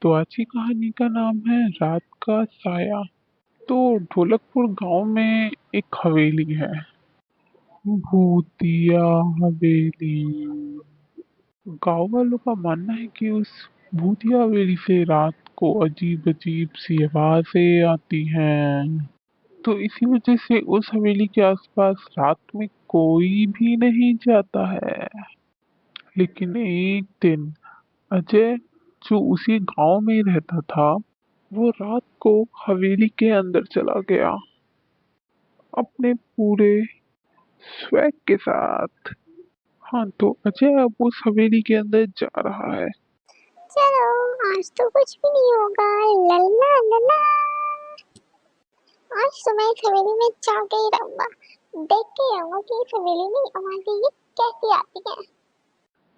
तो आज की कहानी का नाम है रात का साया। तो ढोलकपुर गांव में एक हवेली है। भूतिया हवेली। गांव वालों का मानना है कि उस भूतिया हवेली से रात को अजीब अजीब सी आवाजें आती हैं। तो इसी वजह से उस हवेली के आसपास रात में कोई भी नहीं जाता है। लेकिन एक दिन अजय, जो उसी गांव में रहता था, वो रात को हवेली के अंदर चला गया अपने पूरे स्वैग के साथ। हाँ, तो अजय अब उस हवेली के अंदर जा रहा है। चलो आज तो कुछ भी नहीं होगा। लल्ला लल्ला, आज तो मैं इस हवेली में जाके ही रहूंगा। देख के रहूंगा कि इस हवेली में आवाजें ये कैसी आती हैं।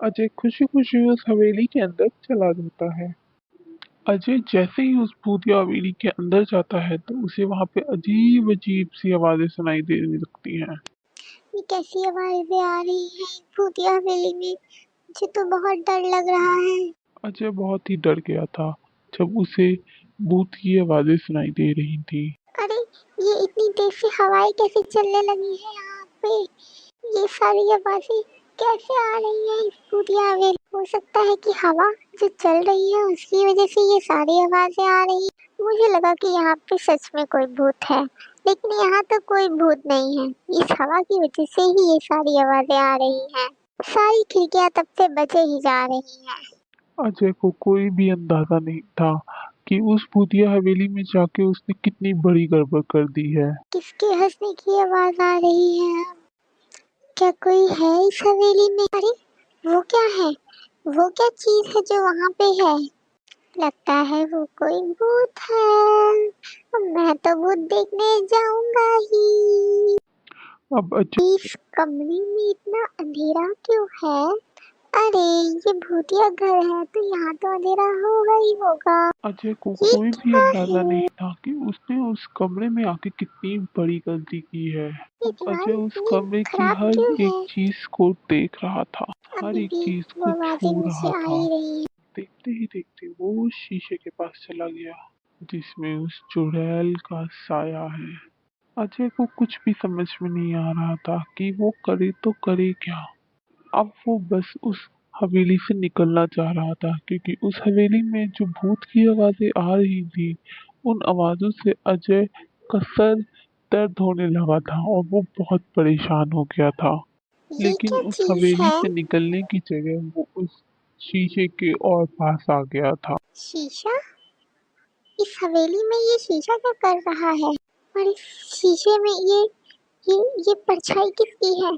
अजय खुशी खुशी उस हवेली के अंदर चला जाता है। अजय जैसे ही उस भूतिया हवेली के अंदर जाता है तो उसे वहां पे अजीब अजीब सी आवाजें सुनाई देने लगती हैं। ये कैसी आवाजें आ रही हैं भूतिया हवेली में? मुझे तो बहुत डर लग रहा है। अजय बहुत ही डर गया था जब उसे भूत की आवाजें सुनाई दे रही थी। अरे, ये इतनी तेज से हवाएं कैसे चलने लगी है यहाँ पे? ये सारी आवाजें कैसे आ रही हैं इस भूतिया हवेली? हो सकता है कि हवा जो चल रही है उसकी वजह से ये सारी आवाजें आ रही हैं। मुझे लगा कि यहाँ पे सच में कोई भूत है, लेकिन यहाँ तो कोई भूत नहीं है। इस हवा की वजह से ही ये सारी आवाजें आ रही हैं। सारी खिड़कियां तब से बजे ही जा रही हैं। अजय को कोई भी अंदाजा नहीं था कि उस भूतिया हवेली में जाके उसने कितनी बड़ी गड़बड़ कर दी है। किसके हंसने की आवाज आ रही है? क्या कोई है इस हवेली में? अरे, वो क्या है? वो क्या चीज है जो वहां पे है? लगता है वो कोई भूत है। मैं तो भूत देखने जाऊंगा ही। अब अजय इस कमरे में इतना अंधेरा क्यों है? अरे, ये भूतिया घर है तो यहाँ तो अंधेरा होगा ही होगा। अजय को ये कोई भी क्या अंदाजा है? नहीं था कि उसने उस कमरे में आके कितनी बड़ी गलती की है। ये अब अजय दीवार उस इतनी कमरे की खराब हर क्यों एक है? चीज को देख रहा था, हर अभी एक भी चीज वो को आवाजें छू मुझसे रहा आ था। ही रही हैं। देखते ही देखते वो उस शीशे के पास चला गया जिसमें उस चुड़ैल का साया है। अजय को कुछ भी समझ में नहीं आ रहा था कि वो करे तो करे क्या। अब वो बस उस हवेली से निकलना चाह रहा था क्योंकि उस हवेली में जो भूत की आवाजें आ रही थी, उन आवाजों से अजय का सर दर्द होने लगा था और वो बहुत परेशान हो गया था। ये लेकिन क्या उस चीज हवेली है? से निकलने की जगह वो उस शीशे के और पास आ गया था। शीशा? इस हवेली में ये शीशा क्या कर रहा है? और इस शीशे में ये ये परछाई किसकी है?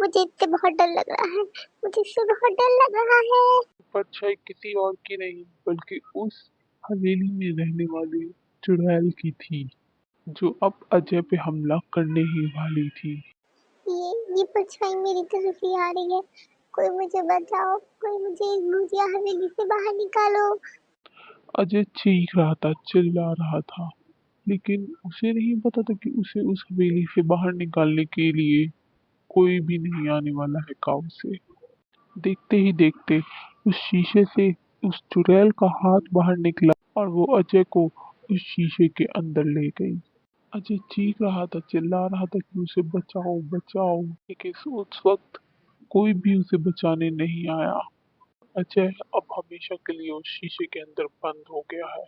मुझे इससे बहुत डर लग रहा है। मुझे इससे बहुत डर लग रहा है। परछाई किसी और की नहीं बल्कि उस हवेली में रहने वाली चुड़ैल की थी, जो अब अजय पे हमला करने ही वाली थी। ये परछाई मेरी तरफ ही आ रही है। कोई मुझे बचाओ, कोई मुझे इस भूतिया हवेली से बाहर निकालो। अजय चीख रहा था, चिल्ला रहा था, लेकिन उसे नहीं पता था कि उसे उस हवेली से बाहर निकालने के लिए कोई भी नहीं आने वाला है गाँव से। देखते ही देखते उस शीशे से उस चुड़ैल का हाथ बाहर निकला और वो अजय को उस शीशे के अंदर ले गई। अजय चीख रहा था, चिल्ला रहा था कि उसे बचाओ बचाओ, लेकिन उस वक्त कोई भी उसे बचाने नहीं आया। अजय अब हमेशा के लिए उस शीशे के अंदर बंद हो गया है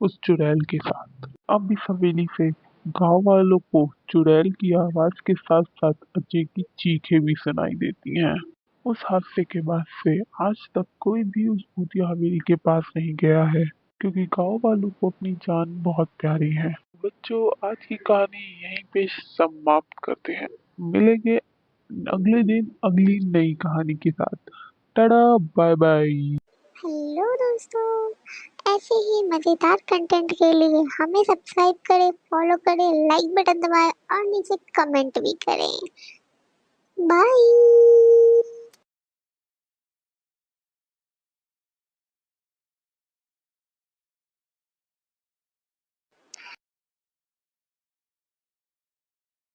उस चुड़ैल के साथ। अब इस हवेली से गांव वालों को चुड़ैल की आवाज के साथ साथ अजय की चीखें भी सुनाई देती हैं। उस हादसे के बाद से आज तक कोई भी उस भूतिया हवेली के पास नहीं गया है क्योंकि गांव वालों को अपनी जान बहुत प्यारी है। बच्चों, आज की कहानी यहीं पे समाप्त करते हैं। मिलेंगे अगले दिन अगली नई कहानी के साथ। Tata, bye bye. हेलो दोस्तों, ऐसे ही मजेदार कंटेंट के लिए हमें सब्सक्राइब करें, फॉलो करें, लाइक बटन दबाएं और नीचे कमेंट भी करें। बाय।